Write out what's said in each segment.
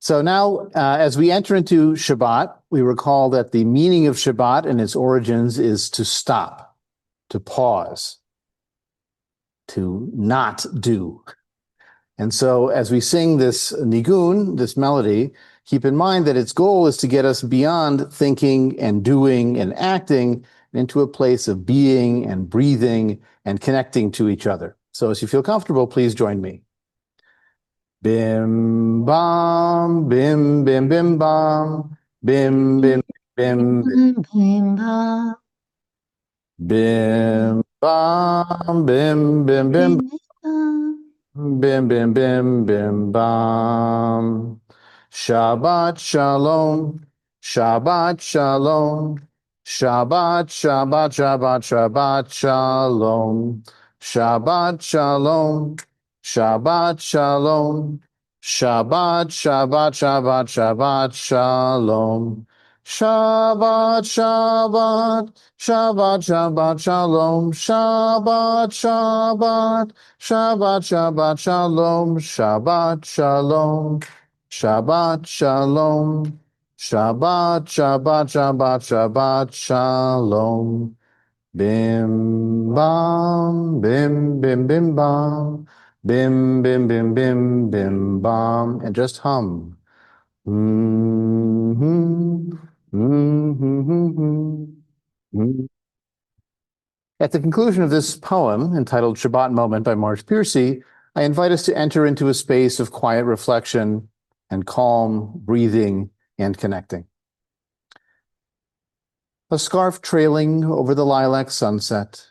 So now, as we enter into Shabbat, we recall that the meaning of Shabbat and its origins is to stop, to pause, to not do. And so as we sing this nigun, this melody, keep in mind that its goal is to get us beyond thinking and doing and acting into a place of being and breathing and connecting to each other. So as you feel comfortable, please join me. Bim bam, bim bim bim bam, bim bim bim bim bam, bim bam, bim bim bim bim bim bim bim bam. Shabbat shalom, Shabbat shalom, Shabbat Shabbat Shabbat Shabbat shalom, Shabbat shalom. Shabbat shalom, Shabbat Shabbat Shabbat Shabbat shalom, Shabbat Shabbat Shabbat Shabbat shalom, Shabbat Shabbat Shabbat Shabbat shalom, Shabbat shalom, Shabbat shalom, Shabbat Shabbat Shabbat Shabbat shalom. Bim bam, bim bim bim bam, bim bim bim bim bim bam, and just hum. At the conclusion of this poem, entitled Shabbat Moment by Marsh Piercy, I invite us to enter into a space of quiet reflection and calm breathing and connecting. A scarf trailing over the lilac sunset,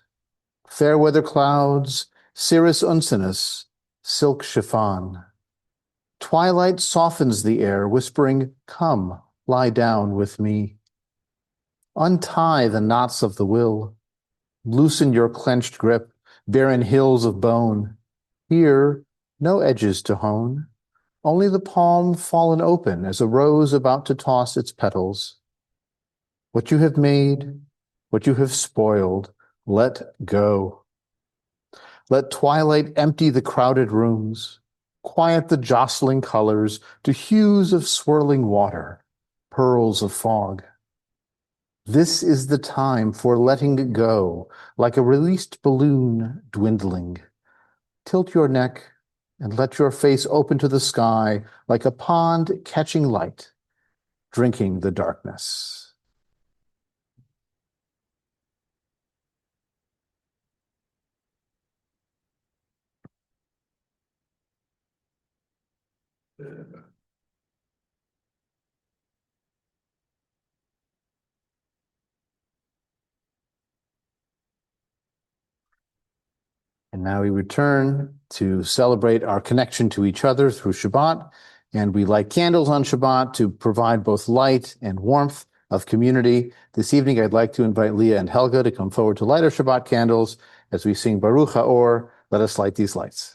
fair weather clouds, cirrus uncinus, silk chiffon. Twilight softens the air, whispering, "Come, lie down with me." Untie the knots of the will. Loosen your clenched grip, barren hills of bone. Here, no edges to hone, only the palm fallen open as a rose about to toss its petals. What you have made, what you have spoiled, let go. Let twilight empty the crowded rooms, quiet the jostling colors to hues of swirling water, pearls of fog. This is the time for letting go, like a released balloon dwindling. Tilt your neck and let your face open to the sky like a pond catching light, drinking the darkness. And now we return to celebrate our connection to each other through Shabbat. And we light candles on Shabbat to provide both light and warmth of community. This evening, I'd like to invite Leah and Helga to come forward to light our Shabbat candles as we sing Baruch HaOr. Let us light these lights.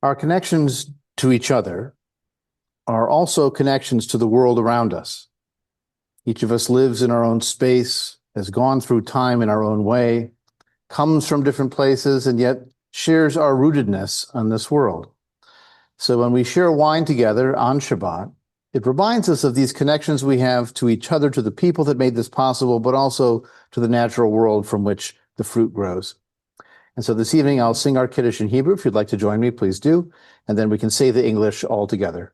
Our connections to each other are also connections to the world around us. Each of us lives in our own space, has gone through time in our own way, comes from different places, and yet shares our rootedness on this world. So when we share wine together on Shabbat, it reminds us of these connections we have to each other, to the people that made this possible, but also to the natural world from which the fruit grows. And so this evening, I'll sing our Kiddush in Hebrew. If you'd like to join me, please do. And then we can say the English all together.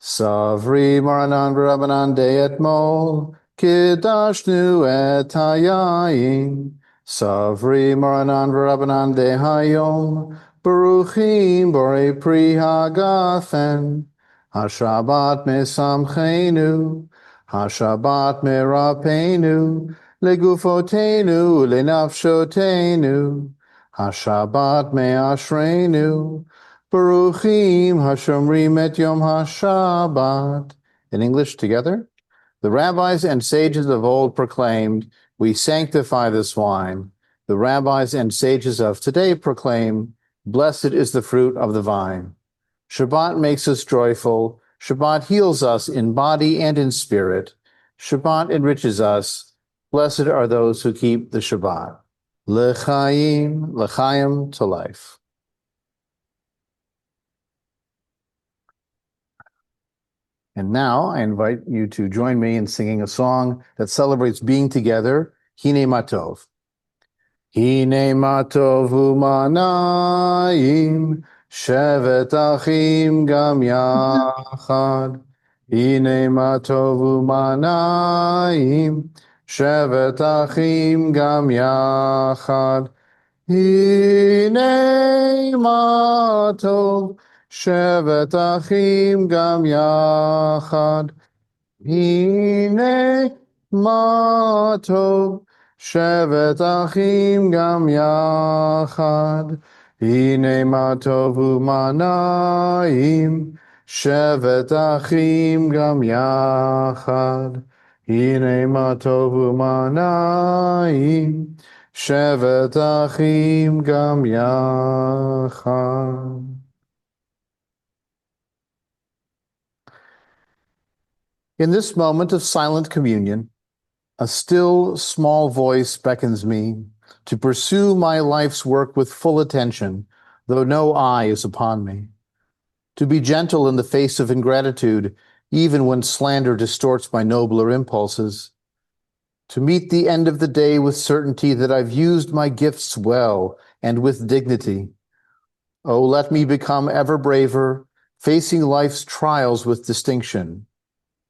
Savri Maranan V'Rabbanan De'etmol, Kiddashnu et hayayin. Savri Maranan V'Rabbanan De'hayom, Baruchim Borei Pri Hagafen. HaShabbat Mesamchenu, HaShabbat Merapenu, Legufotenu, Lenafshotenu. HaShabbat Me'ashrenu, Baruchim Hashomrim et Yom HaShabbat. In English together, the rabbis and sages of old proclaimed, we sanctify this wine. The rabbis and sages of today proclaim, blessed is the fruit of the vine. Shabbat makes us joyful. Shabbat heals us in body and in spirit. Shabbat enriches us. Blessed are those who keep the Shabbat. L'chaim, to life. And now I invite you to join me in singing a song that celebrates being together, Hine Matov. Hine Matov u'manayim, shevet achim gam yachad. Hine Matov u'manayim, shevet achim gam yachad. Hine Matov, shevet achim gam yachad. Hine Matov, shevet achim gam yachad. Hine Matov u'manayim, shevet achim gam yachad. Hine Matov u'manayim, shevet achim gam yachad. In this moment of silent communion, a still small voice beckons me to pursue my life's work with full attention, though no eye is upon me. To be gentle in the face of ingratitude, even when slander distorts my nobler impulses. To meet the end of the day with certainty that I've used my gifts well and with dignity. Oh, let me become ever braver, facing life's trials with distinction.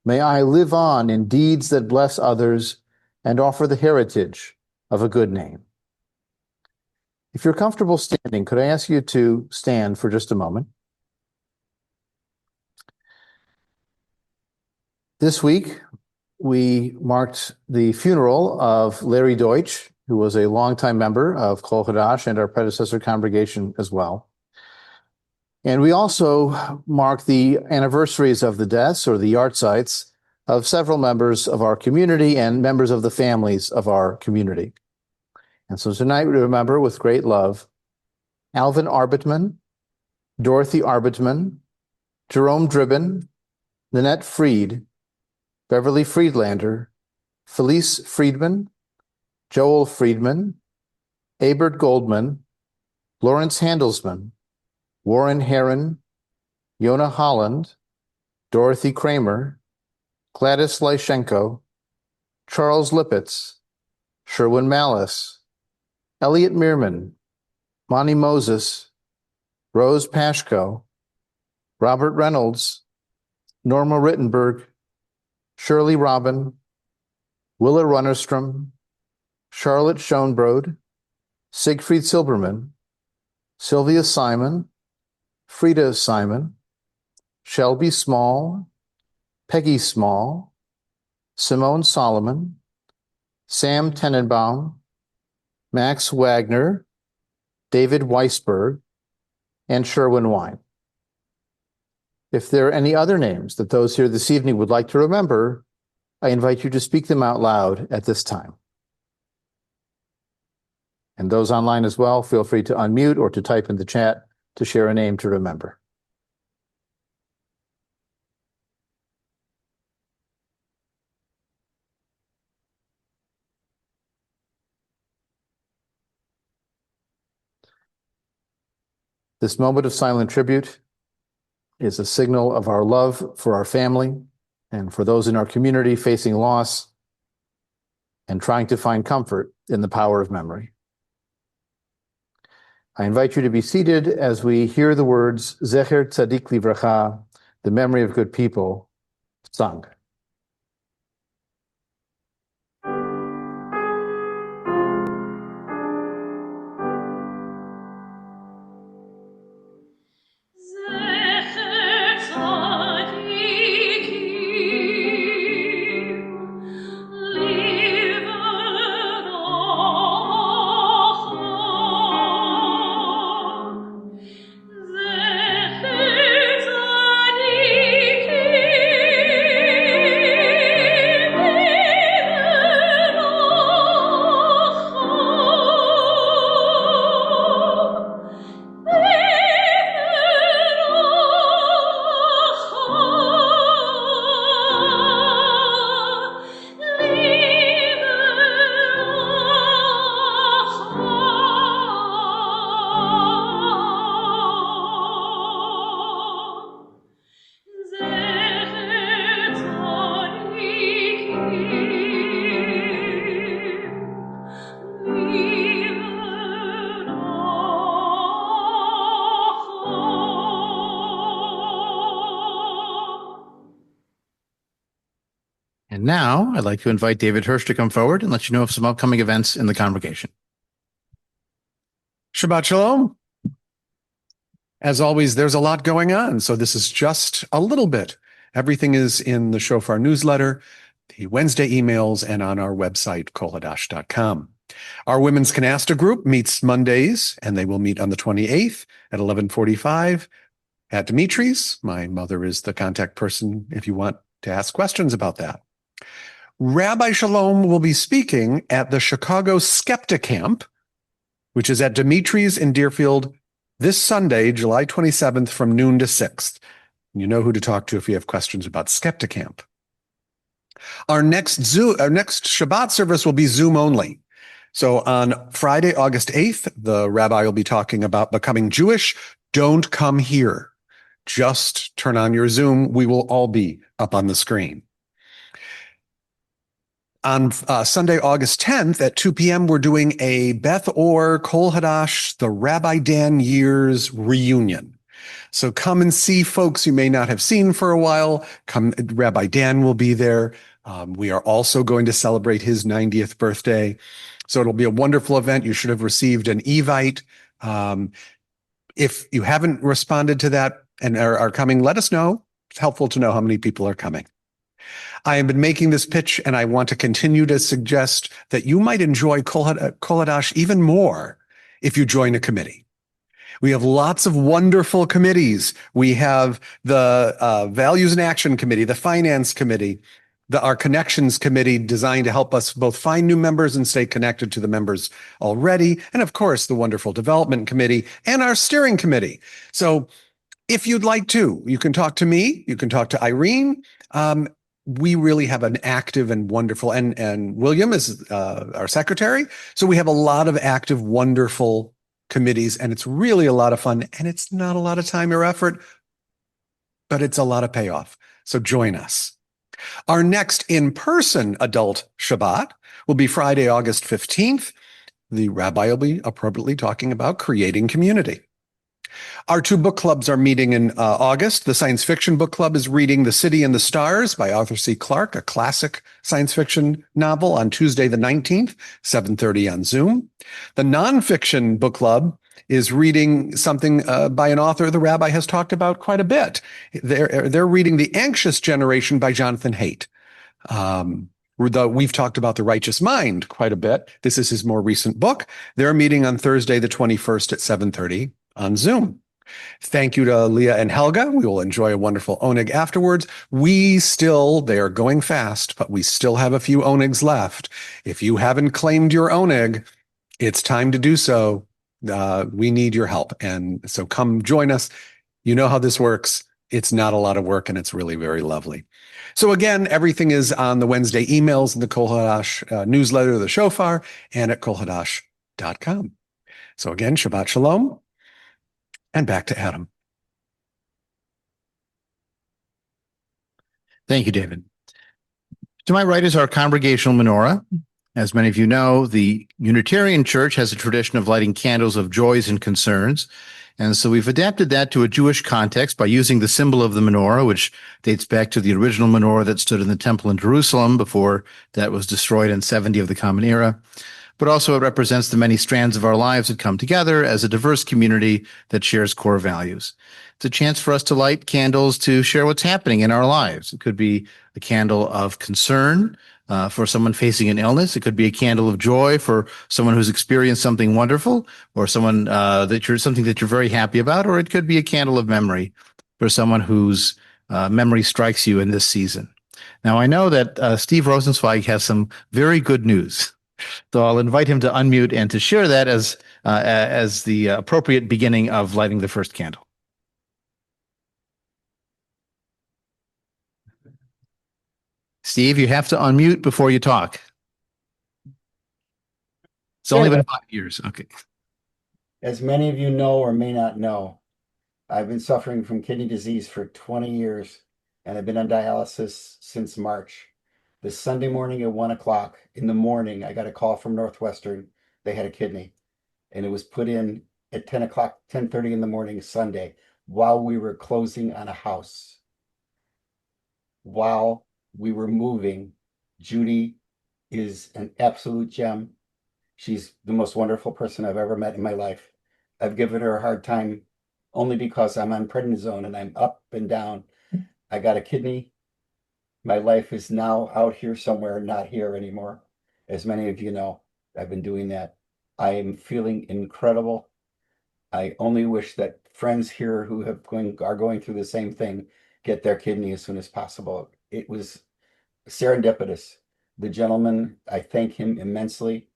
May I live on in deeds that bless others and offer the heritage of a good name. If you're comfortable standing, could I ask you to stand for just a moment? This week, we marked the funeral of Larry Deutsch, who was a longtime member of Kol Hadash and our predecessor congregation as well. And we also mark the anniversaries of the deaths or the yahrzeits of several members of our community and members of the families of our community. And so tonight we remember with great love Alvin Arbitman, Dorothy Arbitman, Jerome Dribbin, Nanette Fried, Beverly Friedlander, Felice Friedman, Joel Friedman, Abert Goldman, Lawrence Handelsman, Warren Heron, Yona Holland, Dorothy Kramer, Gladys Lyshenko, Charles Lippitz, Sherwin Malice, Elliot Meerman, Monty Moses, Rose Pashko, Robert Reynolds, Norma Rittenberg, Shirley Robin, Willa Runnerstrom, Charlotte Schoenbrod, Siegfried Silberman, Sylvia Simon, Frida Simon, Shelby Small, Peggy Small, Simone Solomon, Sam Tenenbaum, Max Wagner, David Weisberg, and Sherwin Wine. If there are any other names that those here this evening would like to remember, I invite you to speak them out loud at this time. And those online as well, feel free to unmute or to type in the chat to share a name to remember. This moment of silent tribute is a signal of our love for our family and for those in our community facing loss and trying to find comfort in the power of memory. I invite you to be seated as we hear the words Zecher Tzadik Livracha, the memory of good people, sung. And now I'd like to invite David Hirsch to come forward and let you know of some upcoming events in the congregation. Shabbat Shalom. As always, there's a lot going on, so this is just a little bit. Everything is in the Shofar newsletter, the Wednesday emails, and on our website, kolhadash.com. Our Women's Canasta group meets Mondays, and they will meet on the 28th at 11:45 at Dimitri's. My mother is the contact person if you want to ask questions about that. Rabbi Shalom will be speaking at the Chicago Skepta Camp, which is at Dimitri's in Deerfield this Sunday, July 27th from noon to 6th. You know who to talk to if you have questions about Skepta Camp. Our next Shabbat service will be Zoom only. So on Friday, August 8th, the rabbi will be talking about becoming Jewish. Don't come here. Just turn on your Zoom. We will all be up on the screen. On Sunday, August 10th at 2 p.m., we're doing a Beth Or Kol Hadash, the Rabbi Dan Years reunion. So come and see folks you may not have seen for a while. Rabbi Dan will be there. We are also going to celebrate his 90th birthday. So it'll be a wonderful event. You should have received an Evite. If you haven't responded to that and are coming, let us know. It's helpful to know how many people are coming. I have been making this pitch, and I want to continue to suggest that you might enjoy Kol Hadash even more if you join a committee. We have lots of wonderful committees. We have the Values and Action Committee, the Finance Committee, our Connections Committee designed to help us both find new members and stay connected to the members already, and of course, the wonderful Development Committee and our Steering Committee. So if you'd like to, you can talk to me, you can talk to Irene. We really have an active and wonderful, and William is our secretary. So we have a lot of active, wonderful committees, and it's really a lot of fun, and it's not a lot of time or effort, but it's a lot of payoff. So join us. Our next in-person adult Shabbat will be Friday, August 15th. The rabbi will be appropriately talking about creating community. Our two book clubs are meeting in August. The Science Fiction Book Club is reading The City and the Stars by Arthur C. Clarke, a classic science fiction novel, on Tuesday the 19th, 7:30 on Zoom. The Nonfiction Book Club is reading something by an author the rabbi has talked about quite a bit. They're reading The Anxious Generation by Jonathan Haidt. We've talked about The Righteous Mind quite a bit. This is his more recent book. They're meeting on Thursday the 21st at 7:30 on Zoom. Thank you to Leah and Helga. We will enjoy a wonderful oneg afterwards. They are going fast, but we still have a few onegs left. If you haven't claimed your oneg, it's time to do so. We need your help. And so come join us. You know how this works. It's not a lot of work, and it's really very lovely. So again, everything is on the Wednesday emails in the Kol Hadash newsletter, the Shofar, and at kolhadash.com. So again, Shabbat Shalom, and back to Adam. Thank you, David. To my right is our congregational menorah. As many of you know, the Unitarian Church has a tradition of lighting candles of joys and concerns. And so we've adapted that to a Jewish context by using the symbol of the menorah, which dates back to the original menorah that stood in the temple in Jerusalem before that was destroyed in 70 of the Common Era. But also it represents the many strands of our lives that come together as a diverse community that shares core values. It's a chance for us to light candles to share what's happening in our lives. It could be a candle of concern for someone facing an illness. It could be a candle of joy for someone who's experienced something wonderful, or someone something that you're very happy about, or it could be a candle of memory for someone whose memory strikes you in this season. Now, I know that Steve Rosenzweig has some very good news, so I'll invite him to unmute and to share that as the appropriate beginning of lighting the first candle. Steve, you have to unmute before you talk. It's only been 5 years. Okay. As many of you know or may not know, I've been suffering from kidney disease for 20 years, and I've been on dialysis since March. This Sunday morning at 1 o'clock in the morning, I got a call from Northwestern. They had a kidney, and it was put in at 10 o'clock, 10:30 in the morning Sunday, while we were closing on a house. While we were moving, Judy is an absolute gem. She's the most wonderful person I've ever met in my life. I've given her a hard time only because I'm on prednisone and I'm up and down. I got a kidney. My life is now out here somewhere, not here anymore. As many of you know, I've been doing that. I am feeling incredible. I only wish that friends here who are going through the same thing get their kidney as soon as possible. It was serendipitous. The gentleman, I thank him immensely.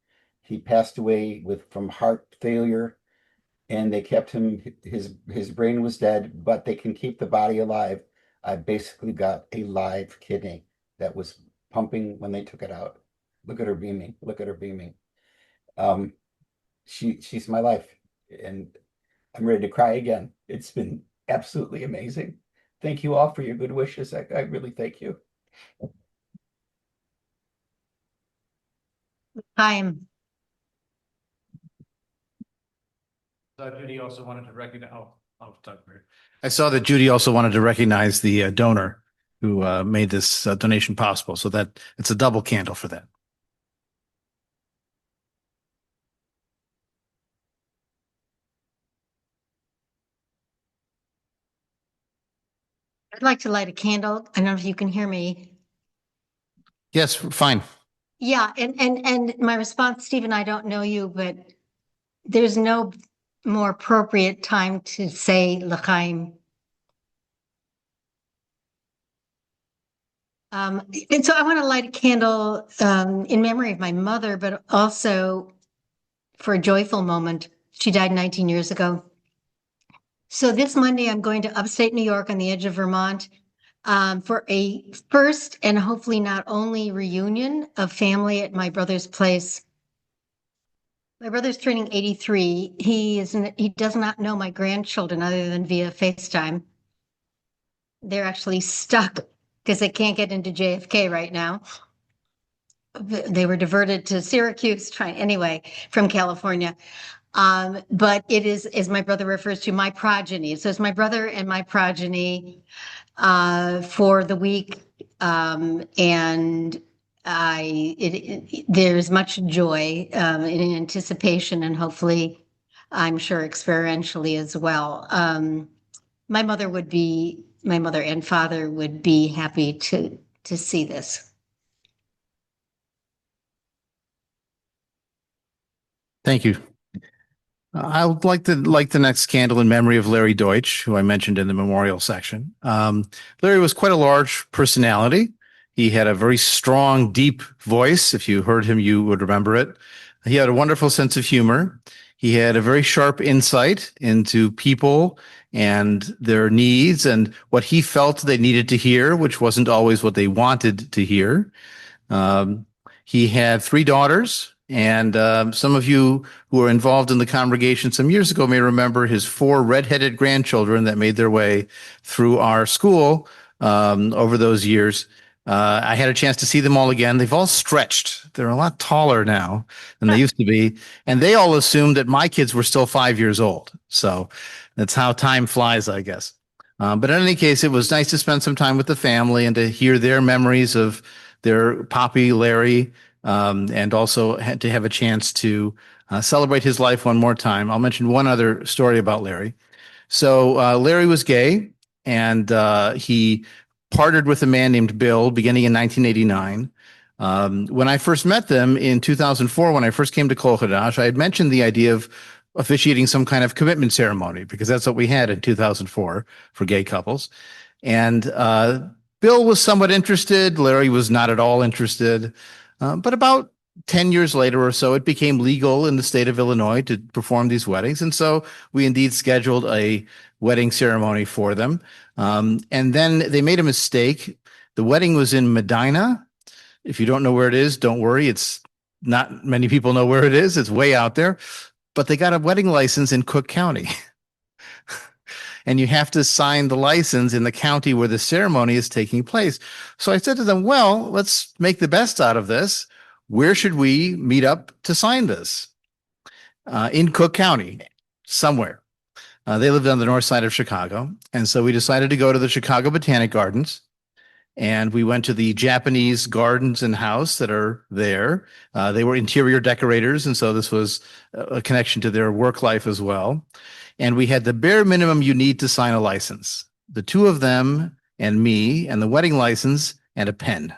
He passed away from heart failure, and they kept him, his brain was dead, but they can keep the body alive. I basically got a live kidney that was pumping when they took it out. Look at her beaming. Look at her beaming. She's my life, and I'm ready to cry again. It's been absolutely amazing. Thank you all for your good wishes. I really thank you. Time. Judy also wanted to recognize. I saw that Judy also wanted to recognize the donor who made this donation possible. So that it's a double candle for that. I'd like to light a candle. I don't know if you can hear me. Yes, fine. Yeah, and my response, Stephen, I don't know you, but there's no more appropriate time to say l'chaim. And so I want to light a candle in memory of my mother, but also for a joyful moment. She died 19 years ago. So this Monday, I'm going to upstate New York on the edge of Vermont for a first and hopefully not only reunion of family at my brother's place. My brother's turning 83. He does not know my grandchildren other than via FaceTime. They're actually stuck because they can't get into JFK right now. They were diverted to Syracuse, from California. But it is, as my brother refers to, my progeny. So it's my brother and my progeny for the week. And there's much joy in anticipation, and hopefully, I'm sure experientially as well. My mother and father would be happy to see this. Thank you. I would like to light the next candle in memory of Larry Deutsch, who I mentioned in the memorial section. Larry was quite a large personality. He had a very strong, deep voice. If you heard him, you would remember it. He had a wonderful sense of humor. He had a very sharp insight into people and their needs and what he felt they needed to hear, which wasn't always what they wanted to hear. Um, he had three daughters, and some of you who were involved in the congregation some years ago may remember his four redheaded grandchildren that made their way through our school over those years. I had a chance to see them all again. They've all stretched. They're a lot taller now than they used to be. And they all assumed that my kids were still 5 years old. So that's how time flies, I guess. But in any case, it was nice to spend some time with the family and to hear their memories of their Poppy Larry, and also had to have a chance to celebrate his life one more time. I'll mention one other story about Larry. So Larry was gay, and he partnered with a man named Bill beginning in 1989. When I first met them in 2004, when I first came to Kol Hadash, I had mentioned the idea of officiating some kind of commitment ceremony because that's what we had in 2004 for gay couples. And Bill was somewhat interested. Larry was not at all interested. But about 10 years later or so, it became legal in the state of Illinois to perform these weddings. And so we indeed scheduled a wedding ceremony for them. And then they made a mistake. The wedding was in Medina. If you don't know where it is, don't worry. It's not many people know where it is. It's way out there. But they got a wedding license in Cook County. And you have to sign the license in the county where the ceremony is taking place. So I said to them, well, let's make the best out of this. Where should we meet up to sign this? In Cook County, somewhere. They lived on the north side of Chicago. And so we decided to go to the Chicago Botanic Gardens. And we went to the Japanese gardens and house that are there. They were interior decorators. And so this was a connection to their work life as well. And we had the bare minimum you need to sign a license. The two of them and me and the wedding license and a pen.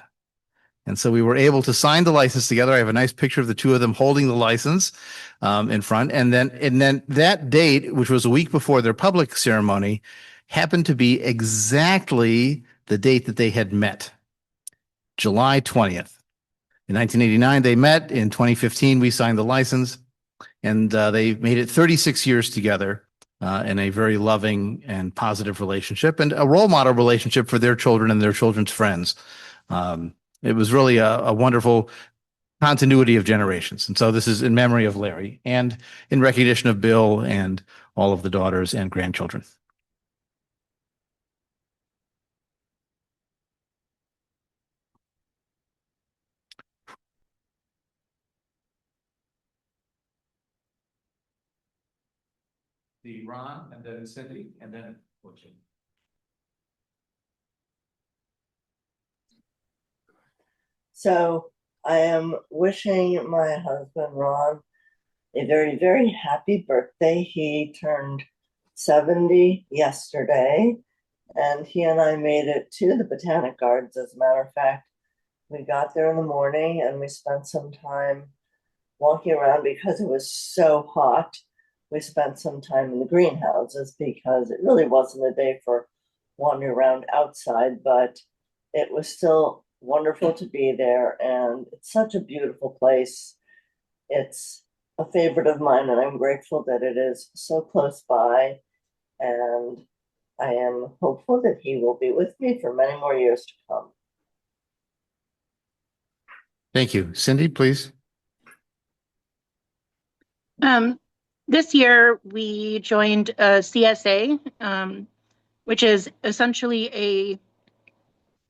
And so we were able to sign the license together. I have a nice picture of the two of them holding the license in front. And then that date, which was a week before their public ceremony, happened to be exactly the date that they had met, July 20th. In 1989, they met. In 2015, we signed the license. And they made it 36 years together in a very loving and positive relationship and a role model relationship for their children and their children's friends. It was really a wonderful continuity of generations. And so this is in memory of Larry and in recognition of Bill and all of the daughters and grandchildren. The Ron and then Cindy and then Fortune. So I am wishing my husband Ron a very, very happy birthday. He turned 70 yesterday, and he and I made it to the Botanic Gardens. As a matter of fact, we got there in the morning and we spent some time walking around because it was so hot. We spent some time in the greenhouses because it really wasn't a day for wandering around outside, but it was still wonderful to be there. And it's such a beautiful place. It's a favorite of mine, and I'm grateful that it is so close by. And I am hopeful that he will be with me for many more years to come. Thank you. Cindy, please. This year we joined a CSA, which is essentially a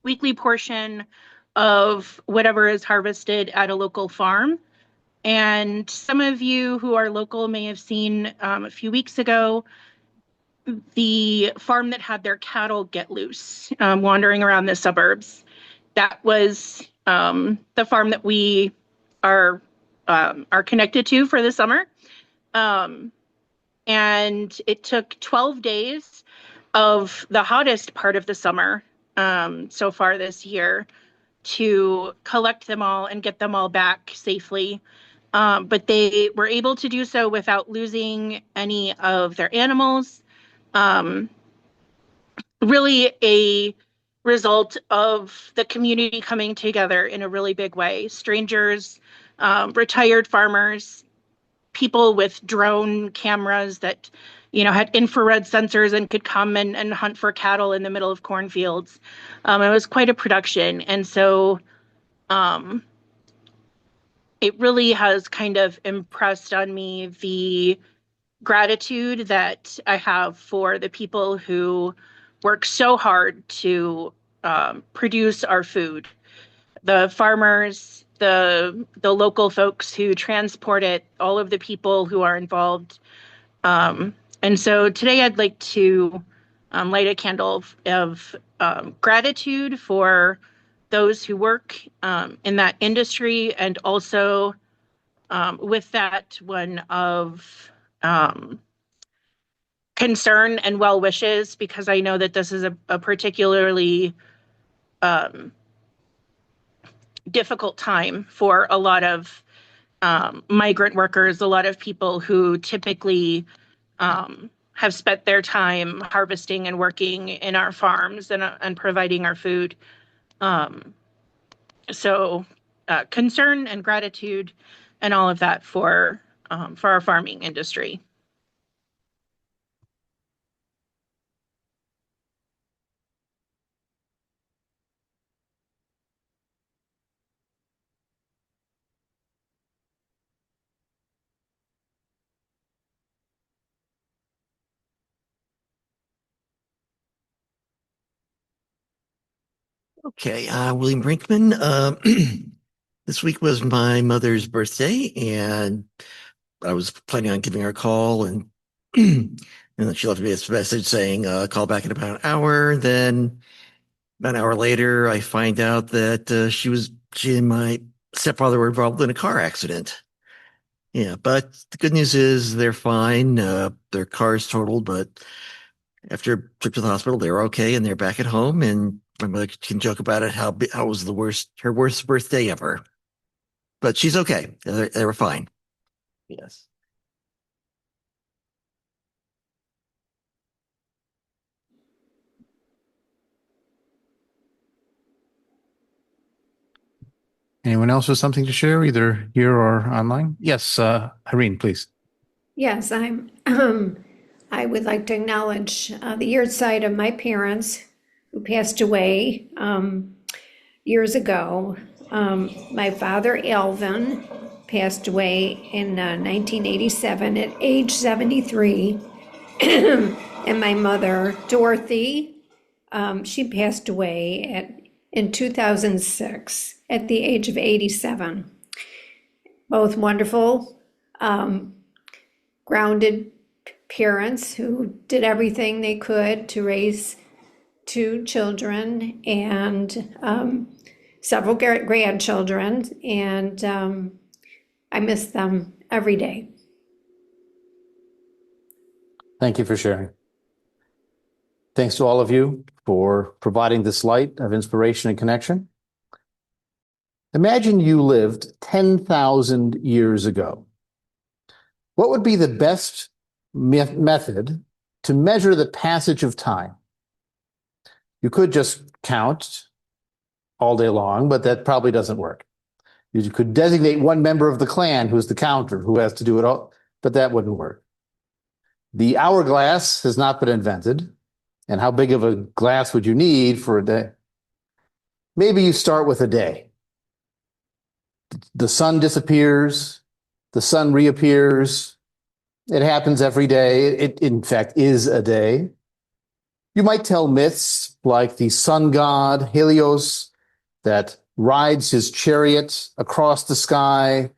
weekly portion of whatever is harvested at a local farm. And some of you who are local may have seen a few weeks ago the farm that had their cattle get loose, wandering around the suburbs. That was the farm that we are connected to for the summer. And it took 12 days of the hottest part of the summer so far this year to collect them all and get them all back safely. But they were able to do so without losing any of their animals. Really a result of the community coming together in a really big way. Strangers, retired farmers, people with drone cameras that, had infrared sensors and could come and hunt for cattle in the middle of cornfields. It was quite a production. And so it really has kind of impressed on me the gratitude that I have for the people who work so hard to produce our food. The farmers, the local folks who transport it, all of the people who are involved. And so today I'd like to light a candle of gratitude for those who work in that industry, and also with that one of concern and well wishes, because I know that this is a particularly difficult time for a lot of migrant workers, a lot of people who typically have spent their time harvesting and working in our farms and providing our food. So concern and gratitude and all of that for our farming industry. Okay, William Brinkman. This week was my mother's birthday, and I was planning on giving her a call, and and then she left me a message saying, call back in about an hour. Then about an hour later, I find out that she and my stepfather were involved in a car accident. Yeah, but the good news is they're fine. Their car's totaled, but after a trip to the hospital, they're okay and they're back at home. And my mother can joke about it, how it was her worst birthday ever. But she's okay. They were fine. Yes. Anyone else with something to share, either here or online? Yes, Irene, please. Yes, I would like to acknowledge the yahrzeit of my parents who passed away years ago. My father, Alvin, passed away in 1987 at age 73. And my mother, Dorothy, she passed away in 2006 at the age of 87. Both wonderful, grounded parents who did everything they could to raise two children and several grandchildren, and I miss them every day. Thank you for sharing. Thanks to all of you for providing this light of inspiration and connection. Imagine you lived 10,000 years ago. What would be the best method to measure the passage of time? You could just count all day long, but that probably doesn't work. You could designate one member of the clan who's the counter, who has to do it all, but that wouldn't work. The hourglass has not been invented. And how big of a glass would you need for a day? Maybe you start with a day. The sun disappears, the sun reappears. It happens every day. It, in fact, is a day. You might tell myths like the sun god Helios that rides his chariot across the sky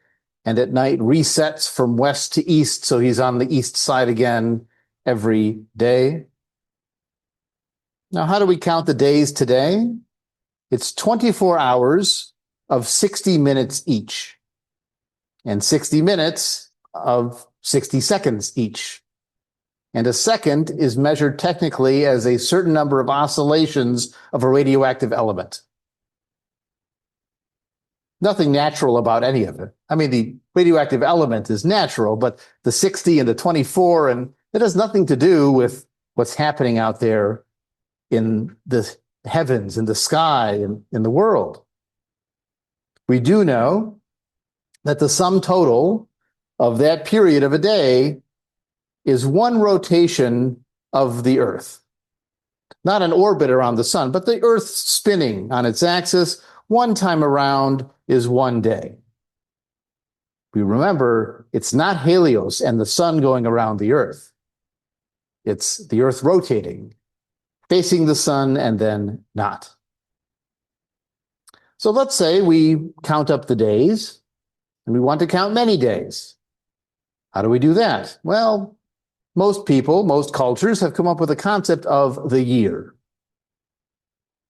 and at night resets from west to east, so he's on the east side again every day. Now, how do we count the days today? It's 24 hours of 60 minutes each, and 60 minutes of 60 seconds each. And a second is measured technically as a certain number of oscillations of a radioactive element. Nothing natural about any of it. I mean, the radioactive element is natural, but the 60 and the 24, and it has nothing to do with what's happening out there in the heavens, in the sky, in the world. We do know that the sum total of that period of a day is one rotation of the Earth. Not an orbit around the sun, but the Earth spinning on its axis one time around is one day. We remember it's not Helios and the sun going around the Earth. It's the Earth rotating, facing the sun and then not. So let's say we count up the days and we want to count many days. How do we do that? Well, most people, most cultures have come up with a concept of the year.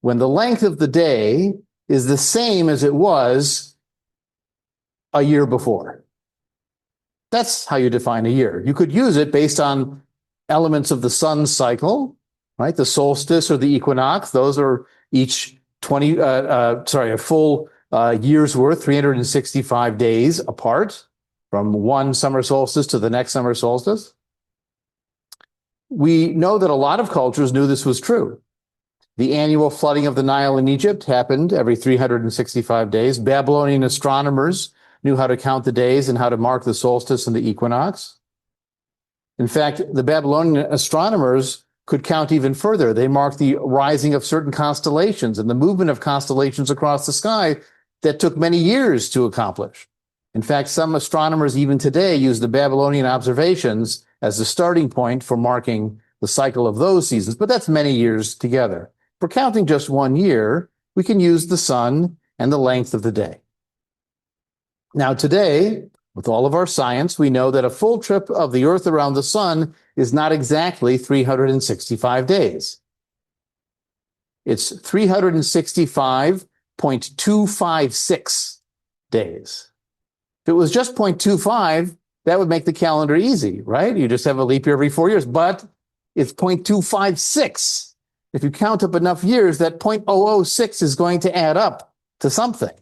When the length of the day is the same as it was a year before. That's how you define a year. You could use it based on elements of the sun's cycle, right? The solstice or the equinox, those are each a full year's worth, 365 days apart from one summer solstice to the next summer solstice. We know that a lot of cultures knew this was true. The annual flooding of the Nile in Egypt happened every 365 days. Babylonian astronomers knew how to count the days and how to mark the solstice and the equinox. In fact, the Babylonian astronomers could count even further. They marked the rising of certain constellations and the movement of constellations across the sky that took many years to accomplish. In fact, some astronomers even today use the Babylonian observations as the starting point for marking the cycle of those seasons, but that's many years together. For counting just 1 year, we can use the sun and the length of the day. Now today, with all of our science, we know that a full trip of the Earth around the sun is not exactly 365 days. It's 365.256 days. If it was just 0.25, that would make the calendar easy, right? You just have a leap year every 4 years, but it's 0.256. If you count up enough years, that 0.006 is going to add up to something.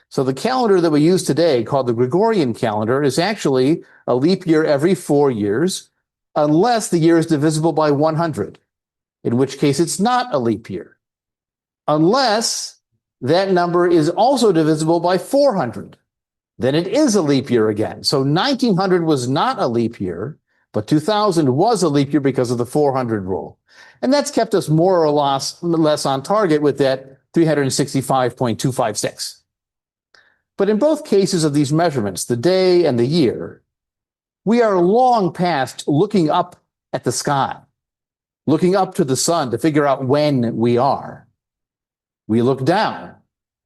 So the calendar that we use today, called the Gregorian calendar, is actually a leap year every 4 years, unless the year is divisible by 100, in which case it's not a leap year. Unless that number is also divisible by 400, then it is a leap year again. So 1900 was not a leap year, but 2000 was a leap year because of the 400 rule. And that's kept us more or less on target with that 365.256. But in both cases of these measurements, the day and the year, we are long past looking up at the sky, looking up to the sun to figure out when we are. We look down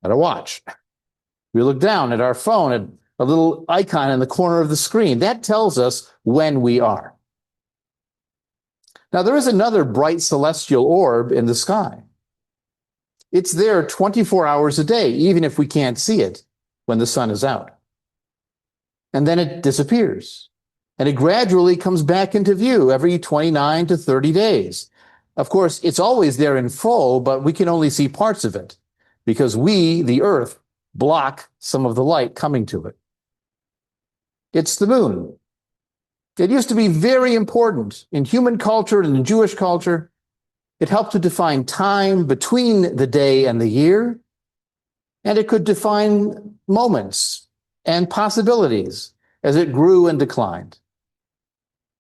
at a watch. We look down at our phone at a little icon in the corner of the screen. That tells us when we are. Now, there is another bright celestial orb in the sky. It's there 24 hours a day, even if we can't see it when the sun is out. And then it disappears. And it gradually comes back into view every 29 to 30 days. Of course, it's always there in full, but we can only see parts of it because we, the Earth, block some of the light coming to it. It's the moon. It used to be very important in human culture and in Jewish culture. It helped to define time between the day and the year, and it could define moments and possibilities as it grew and declined.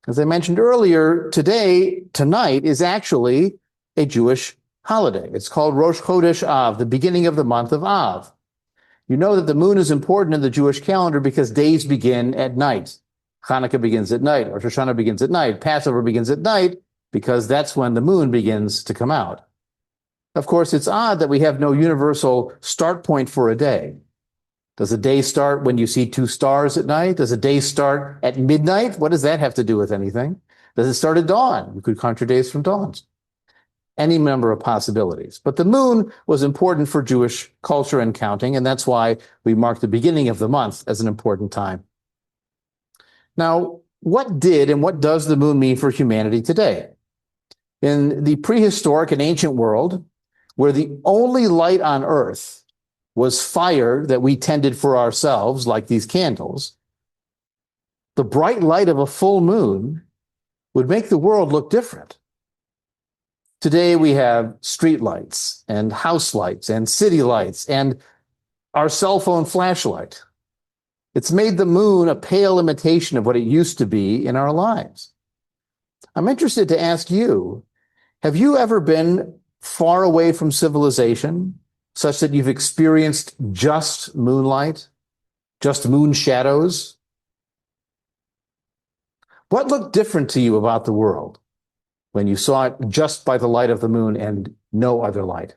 As I mentioned earlier, tonight is actually a Jewish holiday. It's called Rosh Chodesh Av, the beginning of the month of Av. You know that the moon is important in the Jewish calendar because days begin at night. Hanukkah begins at night, Rosh Hashanah begins at night, Passover begins at night, because that's when the moon begins to come out. Of course, it's odd that we have no universal start point for a day. Does a day start when you see two stars at night? Does a day start at midnight? What does that have to do with anything? Does it start at dawn? You could count your days from dawns. Any number of possibilities. But the moon was important for Jewish culture and counting, and that's why we mark the beginning of the month as an important time. Now, what did and what does the moon mean for humanity today? In the prehistoric and ancient world, where the only light on earth was fire that we tended for ourselves, like these candles, the bright light of a full moon would make the world look different. Today we have street lights and house lights and city lights and our cell phone flashlight. It's made the moon a pale imitation of what it used to be in our lives. I'm interested to ask you, have you ever been far away from civilization, such that you've experienced just moonlight, just moon shadows? What looked different to you about the world when you saw it just by the light of the moon and no other light?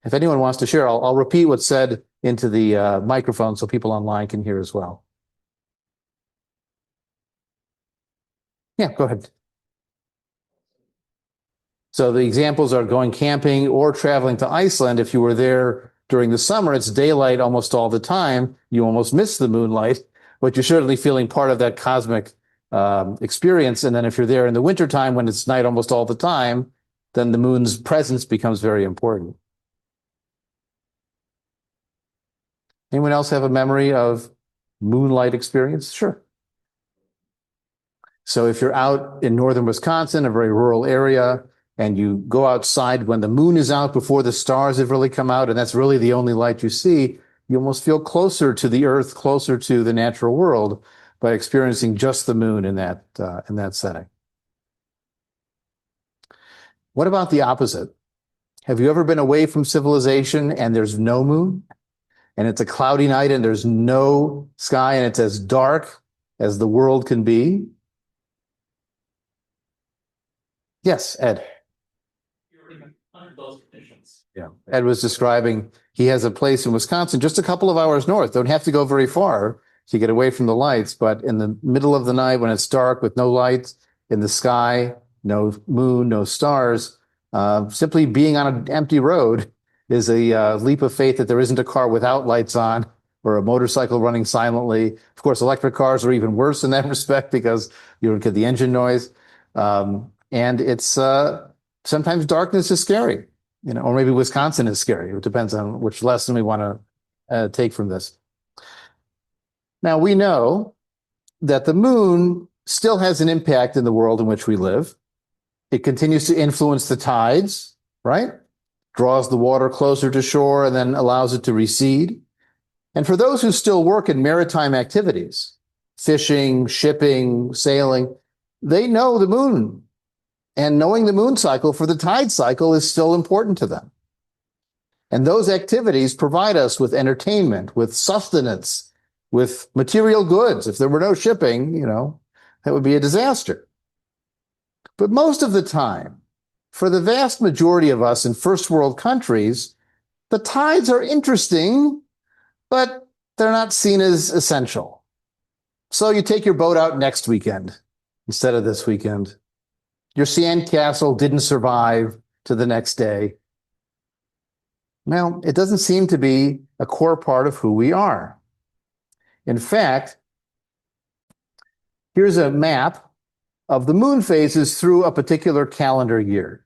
If anyone wants to share, I'll repeat what's said into the microphone so people online can hear as well. Yeah, go ahead. So the examples are going camping or traveling to Iceland. If you were there during the summer, it's daylight almost all the time. You almost miss the moonlight, but you're certainly feeling part of that cosmic experience. And then if you're there in the wintertime when it's night almost all the time, then the moon's presence becomes very important. Anyone else have a memory of moonlight experience? Sure. So if you're out in northern Wisconsin, a very rural area, and you go outside when the moon is out before the stars have really come out, and that's really the only light you see, you almost feel closer to the earth, closer to the natural world by experiencing just the moon in that setting. What about the opposite? Have you ever been away from civilization and there's no moon? And it's a cloudy night and there's no sky and it's as dark as the world can be? Yes, Ed. Under those conditions. Yeah. Ed was describing, he has a place in Wisconsin just a couple of hours north. Don't have to go very far to get away from the lights, but in the middle of the night when it's dark with no lights in the sky, no moon, no stars, simply being on an empty road is a leap of faith that there isn't a car without lights on or a motorcycle running silently. Of course, electric cars are even worse in that respect because you don't get the engine noise. And it's sometimes darkness is scary, or maybe Wisconsin is scary. It depends on which lesson we want to take from this. Now, we know that the moon still has an impact in the world in which we live. It continues to influence the tides, right? Draws the water closer to shore and then allows it to recede. And for those who still work in maritime activities, fishing, shipping, sailing, they know the moon. And knowing the moon cycle for the tide cycle is still important to them. And those activities provide us with entertainment, with sustenance, with material goods. If there were no shipping, that would be a disaster. But most of the time, for the vast majority of us in first world countries, the tides are interesting, but they're not seen as essential. So you take your boat out next weekend instead of this weekend. Your sandcastle didn't survive to the next day. Well, it doesn't seem to be a core part of who we are. In fact, here's a map of the moon phases through a particular calendar year.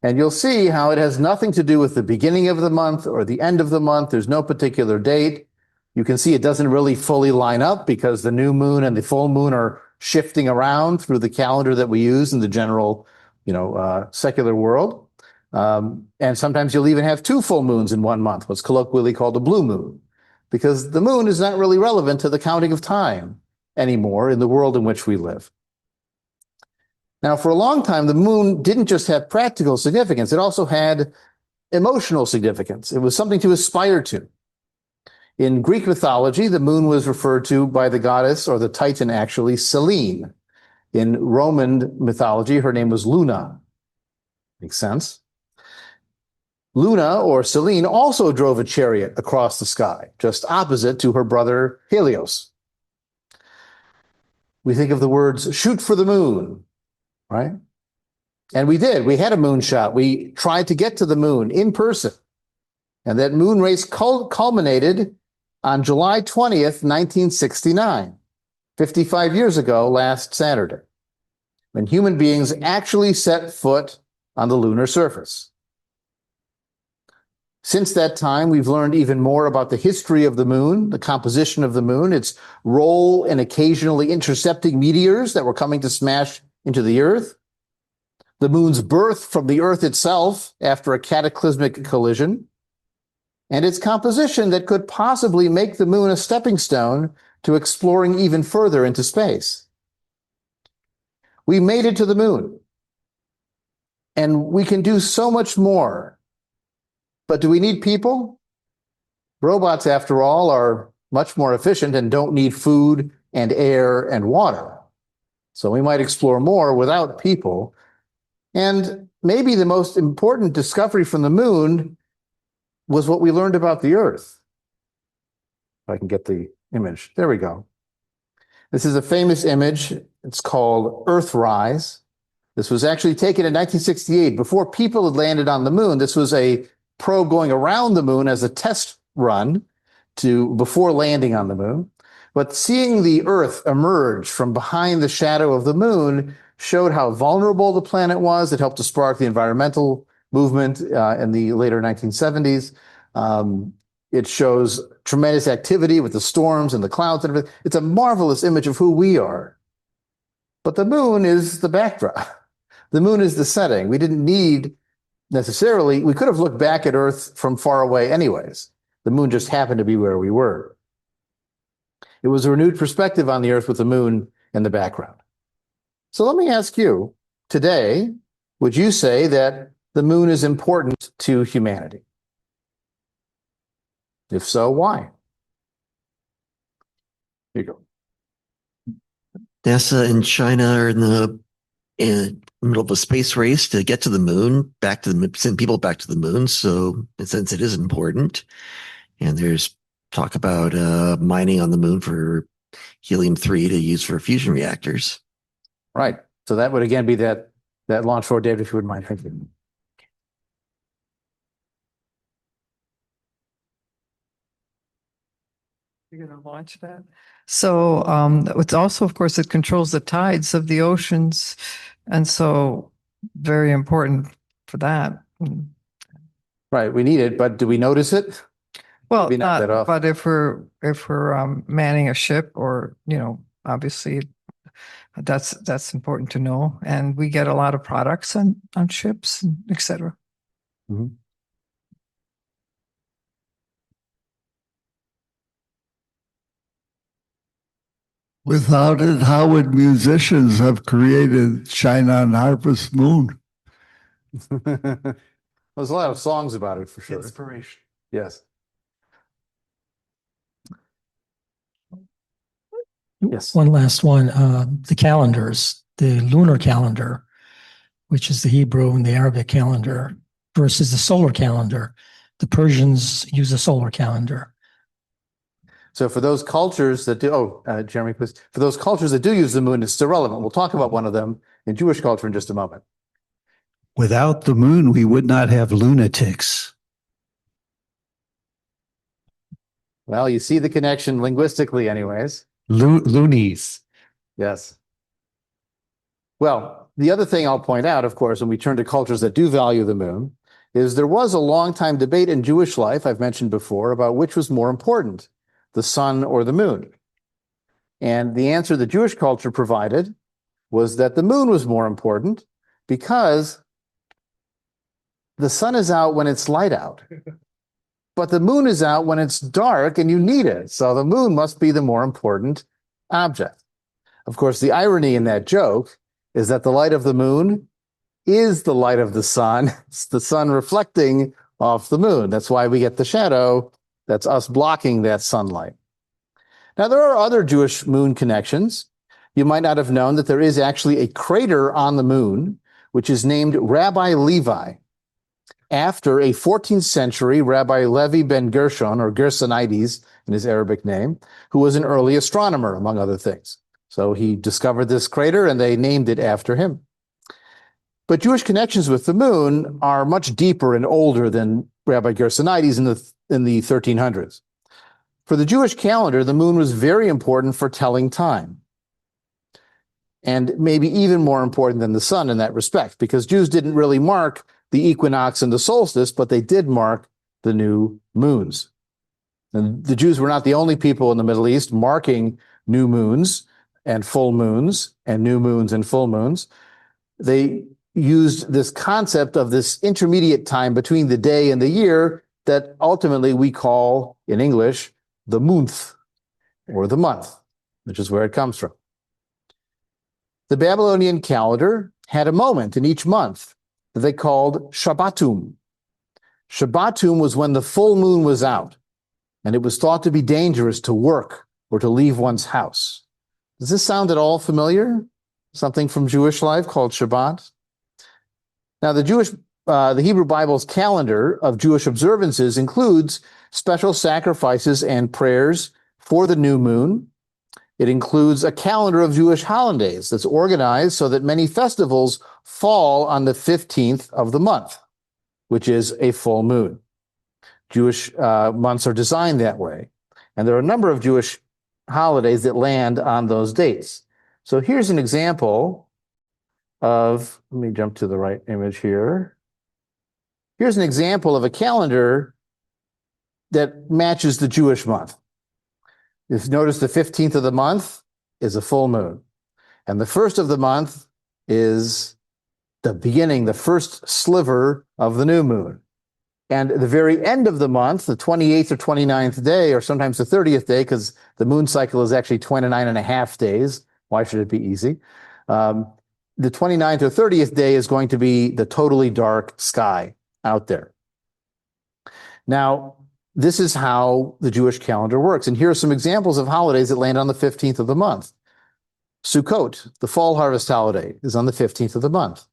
And you'll see how it has nothing to do with the beginning of the month or the end of the month. There's no particular date. You can see it doesn't really fully line up because the new moon and the full moon are shifting around through the calendar that we use in the general, secular world. And sometimes you'll even have two full moons in one month, what's colloquially called a blue moon, because the moon is not really relevant to the counting of time anymore in the world in which we live. Now, for a long time, the moon didn't just have practical significance, it also had emotional significance. It was something to aspire to. In Greek mythology, the moon was referred to by the goddess, or the Titan actually, Selene. In Roman mythology, her name was Luna. Makes sense? Luna, or Selene, also drove a chariot across the sky, just opposite to her brother Helios. We think of the words, shoot for the moon, right? And we did. We had a moonshot. We tried to get to the moon in person. And that moon race culminated on July 20th, 1969, 55 years ago last Saturday, when human beings actually set foot on the lunar surface. Since that time, we've learned even more about the history of the moon, the composition of the moon, its role in occasionally intercepting meteors that were coming to smash into the Earth, the moon's birth from the Earth itself after a cataclysmic collision, and its composition that could possibly make the moon a stepping stone to exploring even further into space. We made it to the moon, and we can do so much more. But do we need people? Robots, after all, are much more efficient and don't need food and air and water. So we might explore more without people. And maybe the most important discovery from the moon was what we learned about the Earth. If I can get the image. There we go. This is a famous image. It's called Earthrise. This was actually taken in 1968, before people had landed on the moon. This was a probe going around the moon as a test run before landing on the moon. But seeing the Earth emerge from behind the shadow of the moon showed how vulnerable the planet was. It helped to spark the environmental movement in the later 1970s. It shows tremendous activity with the storms and the clouds and everything. It's a marvelous image of who we are. But the moon is the backdrop. The moon is the setting. We didn't need necessarily, we could have looked back at Earth from far away anyways. The moon just happened to be where we were. It was a renewed perspective on the Earth with the moon in the background. So let me ask you, today, would you say that the moon is important to humanity? If so, why? Here you go. NASA and China are in the middle of a space race to get to the moon, send people back to the moon. So in a sense, it is important. And there's talk about mining on the moon for helium-3 to use for fusion reactors. Right. So that would again be that launch forward, David, if you wouldn't mind. Thank you. You're going to launch that. So it's also, of course, it controls the tides of the oceans. And so very important for that. Right. We need it, but do we notice it? Well, Maybe not that often. but if we're manning a ship, or, obviously that's important to know. And we get a lot of products on ships, et cetera. Mm-hmm. Without it, how would musicians have created Shine on Harvest Moon? There's a lot of songs about it for sure. Inspiration. Yes. Yes. One last one. The calendars, the lunar calendar, which is the Hebrew and the Arabic calendar, versus the solar calendar. The Persians use a solar calendar. So for those cultures that do, Jeremy, please, for those cultures that do use the moon, it's still relevant. We'll talk about one of them in Jewish culture in just a moment. Without the moon, we would not have lunatics. Well, you see the connection linguistically anyways. Loonies. Yes. Well, the other thing I'll point out, of course, when we turn to cultures that do value the moon, is there was a long time debate in Jewish life, I've mentioned before, about which was more important, the sun or the moon. And the answer the Jewish culture provided was that the moon was more important because the sun is out when it's light out, but the moon is out when it's dark and you need it. So the moon must be the more important object. Of course, the irony in that joke is that the light of the moon is the light of the sun. It's the sun reflecting off the moon. That's why we get the shadow. That's us blocking that sunlight. Now, there are other Jewish moon connections. You might not have known that there is actually a crater on the moon, which is named Rabbi Levi, after a 14th century Rabbi Levi ben Gershon, or Gersonides in his Arabic name, who was an early astronomer, among other things. So he discovered this crater and they named it after him. But Jewish connections with the moon are much deeper and older than Rabbi Gersonides in the 1300s. For the Jewish calendar, the moon was very important for telling time, and maybe even more important than the sun in that respect, because Jews didn't really mark the equinox and the solstice, but they did mark the new moons. And the Jews were not the only people in the Middle East marking new moons and full moons and new moons and full moons. They used this concept of this intermediate time between the day and the year that ultimately we call in English the month or the month, which is where it comes from. The Babylonian calendar had a moment in each month that they called Shabbatum. Shabbatum was when the full moon was out, and it was thought to be dangerous to work or to leave one's house. Does this sound at all familiar? Something from Jewish life called Shabbat? Now, the Hebrew Bible's calendar of Jewish observances includes special sacrifices and prayers for the new moon. It includes a calendar of Jewish holidays that's organized so that many festivals fall on the 15th of the month, which is a full moon. Jewish months are designed that way. And there are a number of Jewish holidays that land on those dates. So here's an example of, let me jump to the right image here. Here's an example of a calendar that matches the Jewish month. If you notice, the 15th of the month is a full moon. And the first of the month is the beginning, the first sliver of the new moon. And the very end of the month, the 28th or 29th day, or sometimes the 30th day, because the moon cycle is actually 29 and a half days. Why should it be easy? The 29th or 30th day is going to be the totally dark sky out there. Now, this is how the Jewish calendar works. And here are some examples of holidays that land on the 15th of the month. Sukkot, the fall harvest holiday, is on the 15th of the month.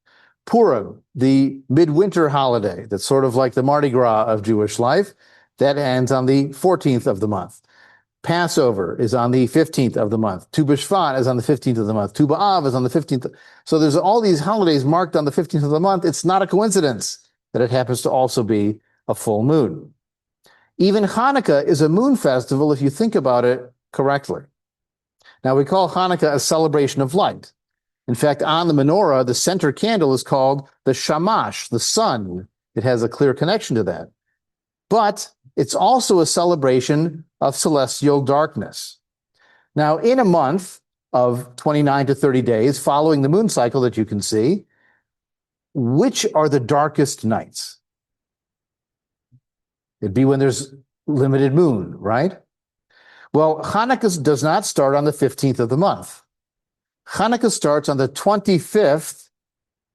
Purim, the midwinter holiday, that's sort of like the Mardi Gras of Jewish life, that ends on the 14th of the month. Passover is on the 15th of the month. Tu B'Shvat is on the 15th of the month. Tu B'Av is on the 15th. So there's all these holidays marked on the 15th of the month. It's not a coincidence that it happens to also be a full moon. Even Hanukkah is a moon festival if you think about it correctly. Now, we call Hanukkah a celebration of light. In fact, on the menorah, the center candle is called the shamash, the sun. It has a clear connection to that. But it's also a celebration of celestial darkness. Now, in a month of 29 to 30 days following the moon cycle that you can see, which are the darkest nights? It'd be when there's limited moon, right? Well, Hanukkah does not start on the 15th of the month. Hanukkah starts on the 25th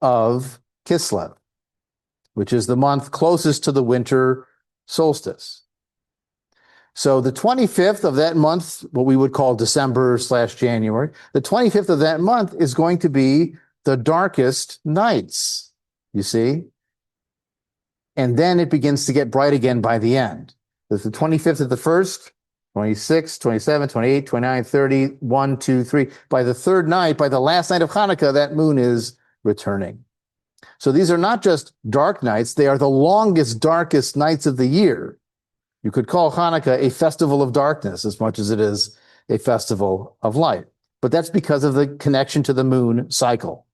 of Kislev, which is the month closest to the winter solstice. So the 25th of that month, what we would call December/January, the 25th of that month is going to be the darkest nights, you see? And then it begins to get bright again by the end. There's the 25th of the first, 26, 27, 28, 29, 30, 1, 2, 3. By the third night, by the last night of Hanukkah, that moon is returning. So these are not just dark nights, they are the longest, darkest nights of the year. You could call Hanukkah a festival of darkness as much as it is a festival of light. But that's because of the connection to the moon cycle.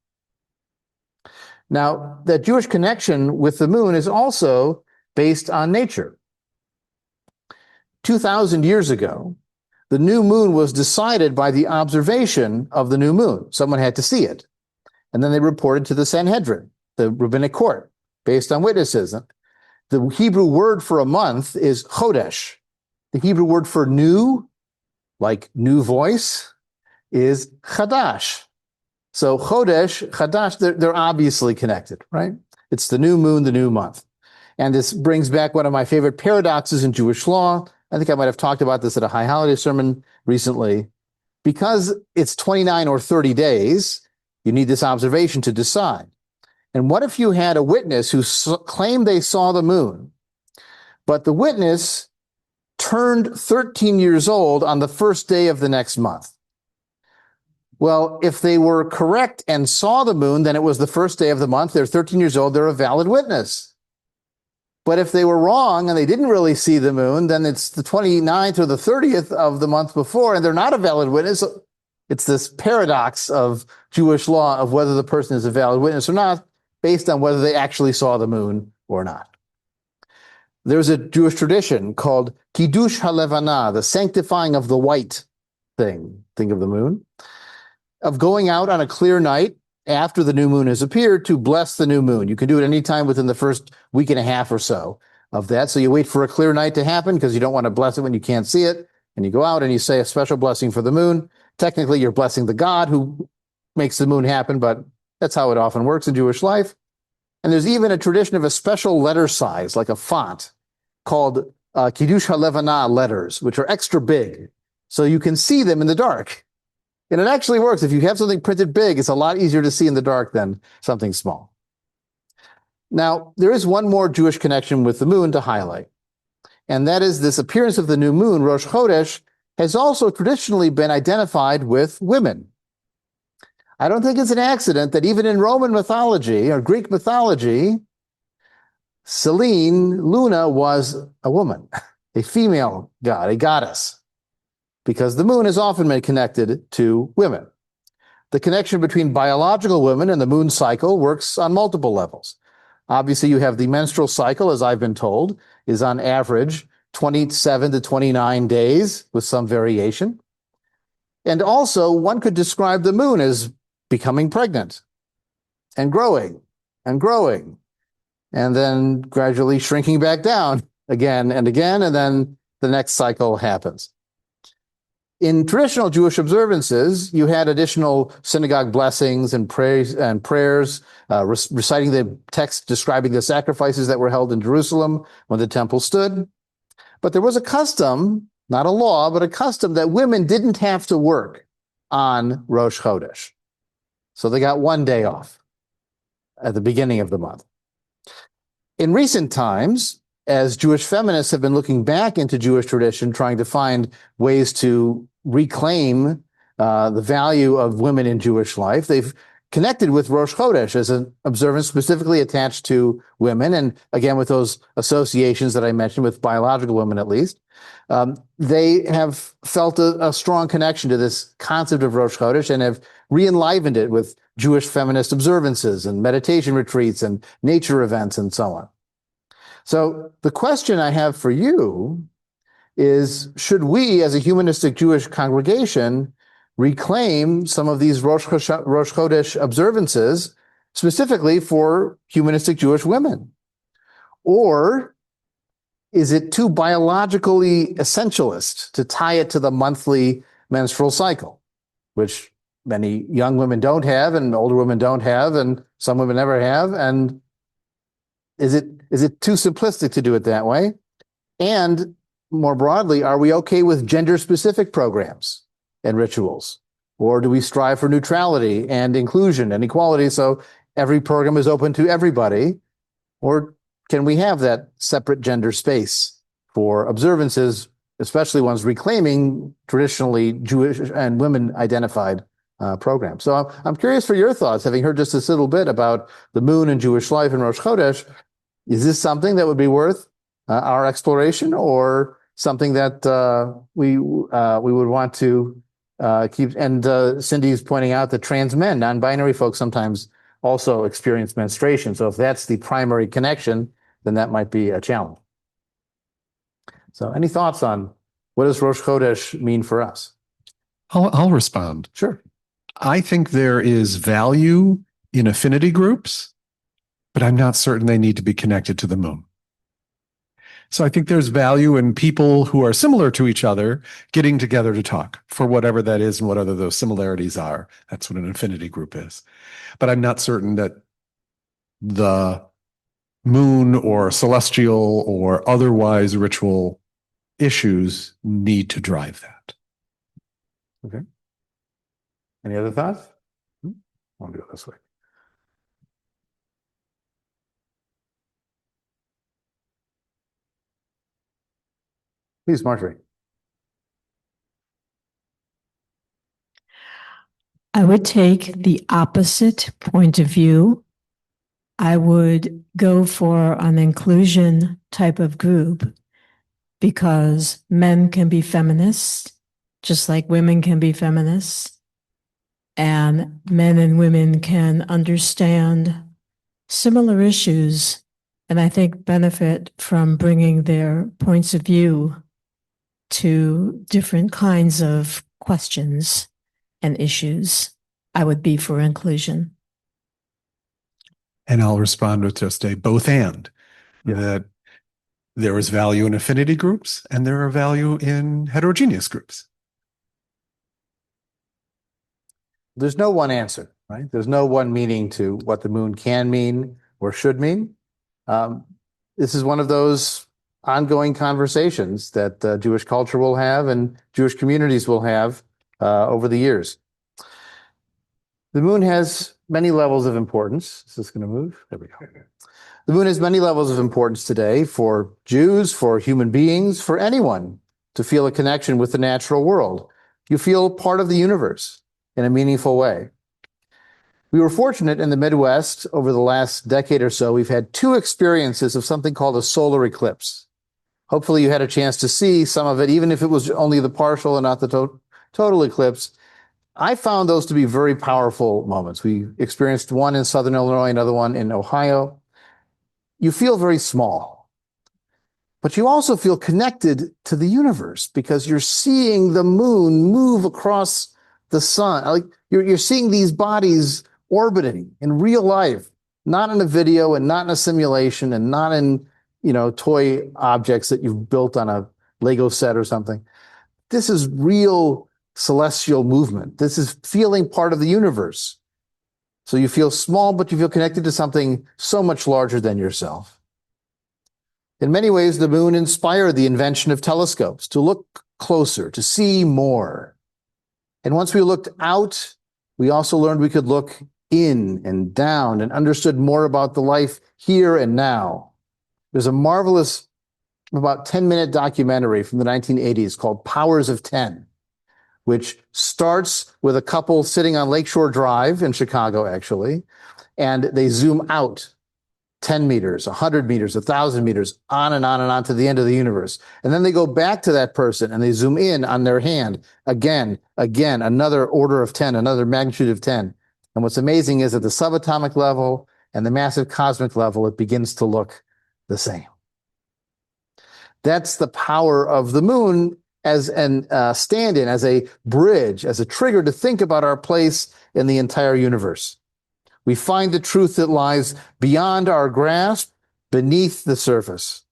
Now, that Jewish connection with the moon is also based on nature. 2,000 years ago, the new moon was decided by the observation of the new moon. Someone had to see it. And then they reported to the Sanhedrin, the rabbinic court, based on witnesses. The Hebrew word for a month is Chodesh. The Hebrew word for new, like new voice, is Hadash. So Chodesh, Hadash, they're obviously connected, right? It's the new moon, the new month. And this brings back one of my favorite paradoxes in Jewish law. I think I might have talked about this at a High Holiday sermon recently. Because it's 29 or 30 days, you need this observation to decide. And what if you had a witness who claimed they saw the moon, but the witness turned 13 years old on the first day of the next month? Well, if they were correct and saw the moon, then it was the first day of the month. They're 13 years old. They're a valid witness. But if they were wrong and they didn't really see the moon, then it's the 29th or the 30th of the month before, and they're not a valid witness. It's this paradox of Jewish law of whether the person is a valid witness or not, based on whether they actually saw the moon or not. There's a Jewish tradition called Kiddush HaLevana, the sanctifying of the white thing. Think of the moon. Of going out on a clear night after the new moon has appeared to bless the new moon. You can do it anytime within the first week and a half or so of that. So you wait for a clear night to happen because you don't want to bless it when you can't see it. And you go out and you say a special blessing for the moon. Technically, you're blessing the god who makes the moon happen, but that's how it often works in Jewish life. And there's even a tradition of a special letter size, like a font, called Kiddush HaLevanah letters, which are extra big, so you can see them in the dark. And it actually works. If you have something printed big, it's a lot easier to see in the dark than something small. Now, there is one more Jewish connection with the moon to highlight, and that is this appearance of the new moon, Rosh Chodesh, has also traditionally been identified with women. I don't think it's an accident that even in Roman mythology or Greek mythology, Selene, Luna, was a woman, a female god, a goddess, because the moon has often been connected to women. The connection between biological women and the moon cycle works on multiple levels. Obviously, you have the menstrual cycle, as I've been told, is on average 27 to 29 days with some variation. And also, one could describe the moon as becoming pregnant and growing and growing, and then gradually shrinking back down again and again, and then the next cycle happens. In traditional Jewish observances, you had additional synagogue blessings and prayers, reciting the text describing the sacrifices that were held in Jerusalem when the temple stood. But there was a custom, not a law, but a custom that women didn't have to work on Rosh Chodesh. So they got one day off at the beginning of the month. In recent times, as Jewish feminists have been looking back into Jewish tradition, trying to find ways to reclaim the value of women in Jewish life, they've connected with Rosh Chodesh as an observance specifically attached to women, and again with those associations that I mentioned with biological women at least. They have felt a strong connection to this concept of Rosh Chodesh and have re-enlivened it with Jewish feminist observances and meditation retreats and nature events and so on. So the question I have for you is, should we as a humanistic Jewish congregation reclaim some of these Rosh Chodesh observances specifically for humanistic Jewish women? Or is it too biologically essentialist to tie it to the monthly menstrual cycle, which many young women don't have and older women don't have and some women never have? And is it too simplistic to do it that way? And more broadly, are we okay with gender-specific programs and rituals? Or do we strive for neutrality and inclusion and equality so every program is open to everybody? Or can we have that separate gender space for observances, especially ones reclaiming traditionally Jewish and women-identified programs? So I'm curious for your thoughts, having heard just this little bit about the moon and Jewish life in Rosh Chodesh. Is this something that would be worth our exploration, or something that we would want to keep? And Cindy's pointing out that trans men, non-binary folks, sometimes also experience menstruation. So if that's the primary connection, then that might be a challenge. So any thoughts on what does Rosh Chodesh mean for us? I'll respond. Sure. I think there is value in affinity groups, but I'm not certain they need to be connected to the moon. So I think there's value in people who are similar to each other getting together to talk for whatever that is and whatever those similarities are. That's what an affinity group is. But I'm not certain that the moon or celestial or otherwise ritual issues need to drive that. Okay. Any other thoughts? I'll do it this way. Please, Marjorie. I would take the opposite point of view. I would go for an inclusion type of group because men can be feminists, just like women can be feminists. And men and women can understand similar issues, and I think benefit from bringing their points of view to different kinds of questions and issues. I would be for inclusion. And I'll respond with just a both and. Yeah. That There is value in affinity groups, and there are value in heterogeneous groups. There's no one answer, right? There's no one meaning to what the moon can mean or should mean. This is one of those ongoing conversations that Jewish culture will have and Jewish communities will have over the years. The moon has many levels of importance. Is this going to move? There we go. The moon has many levels of importance today for Jews, for human beings, for anyone to feel a connection with the natural world. You feel part of the universe in a meaningful way. We were fortunate in the Midwest over the last decade or so. We've had two experiences of something called a solar eclipse. Hopefully you had a chance to see some of it, even if it was only the partial and not the total eclipse. I found those to be very powerful moments. We experienced one in Southern Illinois, another one in Ohio. You feel very small, but you also feel connected to the universe because you're seeing the moon move across the sun. Like you're seeing these bodies orbiting in real life, not in a video and not in a simulation and not in, toy objects that you've built on a Lego set or something. This is real celestial movement. This is feeling part of the universe. So you feel small, but you feel connected to something so much larger than yourself. In many ways, the moon inspired the invention of telescopes to look closer, to see more. And once we looked out, we also learned we could look in and down and understood more about the life here and now. There's a marvelous, about 10-minute documentary from the 1980s called Powers of 10, which starts with a couple sitting on Lakeshore Drive in Chicago, actually, and they zoom out 10 meters, 100 meters, 1,000 meters, on and on and on to the end of the universe. And then they go back to that person and they zoom in on their hand again, another order of 10, another magnitude of 10. And what's amazing is at the subatomic level and the massive cosmic level, it begins to look the same. That's the power of the moon as an stand-in, as a bridge, as a trigger to think about our place in the entire universe. We find the truth that lies beyond our grasp, beneath the surface.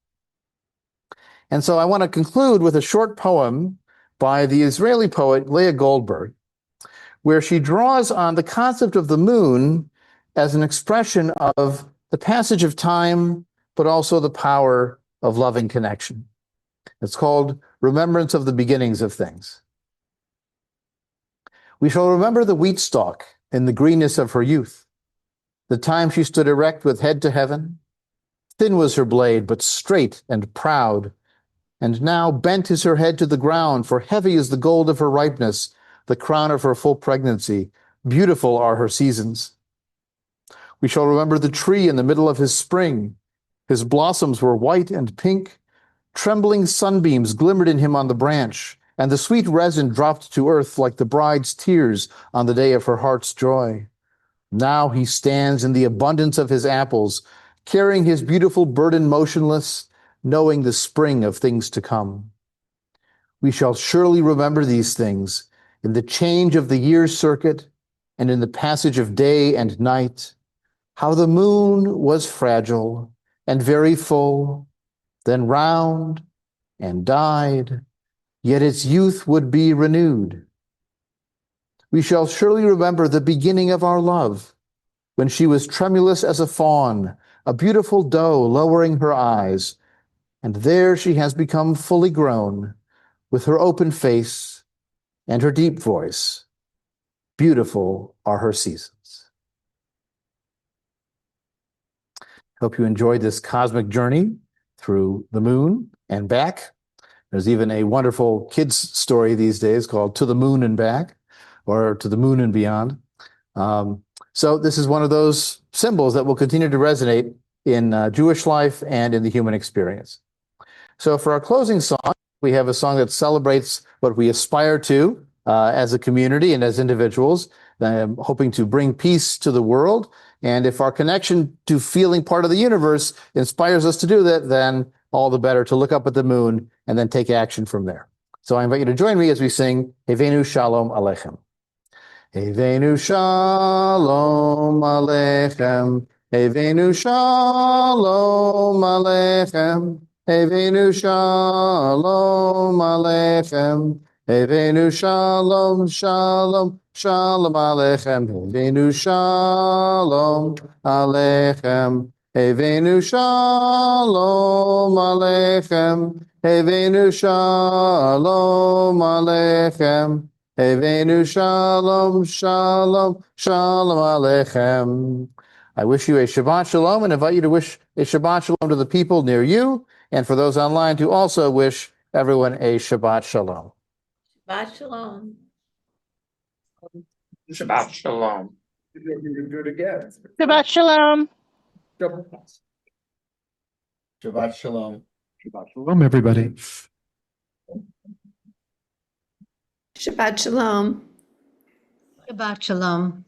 And so I want to conclude with a short poem by the Israeli poet Leah Goldberg, where she draws on the concept of the moon as an expression of the passage of time, but also the power of loving connection. It's called Remembrance of the Beginnings of Things. We shall remember the wheat stalk in the greenness of her youth, the time she stood erect with head to heaven. Thin was her blade, but straight and proud. And now bent is her head to the ground, for heavy is the gold of her ripeness, the crown of her full pregnancy. Beautiful are her seasons. We shall remember the tree in the middle of his spring. His blossoms were white and pink. Trembling sunbeams glimmered in him on the branch, and the sweet resin dropped to earth like the bride's tears on the day of her heart's joy. Now he stands in the abundance of his apples, carrying his beautiful burden motionless, knowing the spring of things to come. We shall surely remember these things in the change of the year's circuit and in the passage of day and night, how the moon was fragile and very full, then round and died, yet its youth would be renewed. We shall surely remember the beginning of our love, when she was tremulous as a fawn, a beautiful doe lowering her eyes, and there she has become fully grown, with her open face and her deep voice. Beautiful are her seasons. Hope you enjoyed this cosmic journey through the moon and back. There's even a wonderful kids story these days called To the Moon and Back, or To the Moon and Beyond. So this is one of those symbols that will continue to resonate in Jewish life and in the human experience. So for our closing song, we have a song that celebrates what we aspire to as a community and as individuals, hoping to bring peace to the world. And if our connection to feeling part of the universe inspires us to do that, then all the better to look up at the moon and then take action from there. So I invite you to join me as we sing Hevenu Shalom Aleichem. Hevenu Shalom Aleichem. Hevenu Shalom Aleichem. Avinu Shalom Aleichem. Avinu Shalom, Shalom, Shalom Aleichem. Avinu Shalom Aleichem. Avinu Shalom Aleichem. Avinu Shalom Aleichem. Avenu Shalom, Shalom, Shalom Aleichem. I wish you a Shabbat Shalom and invite you to wish a Shabbat Shalom to the people near you and for those online to also wish everyone a Shabbat Shalom. Shabbat shalom. Shabbat shalom. Do it again. Shabbat shalom. Shabbat shalom. Shabbat shalom, everybody. Shabbat shalom. Shabbat shalom.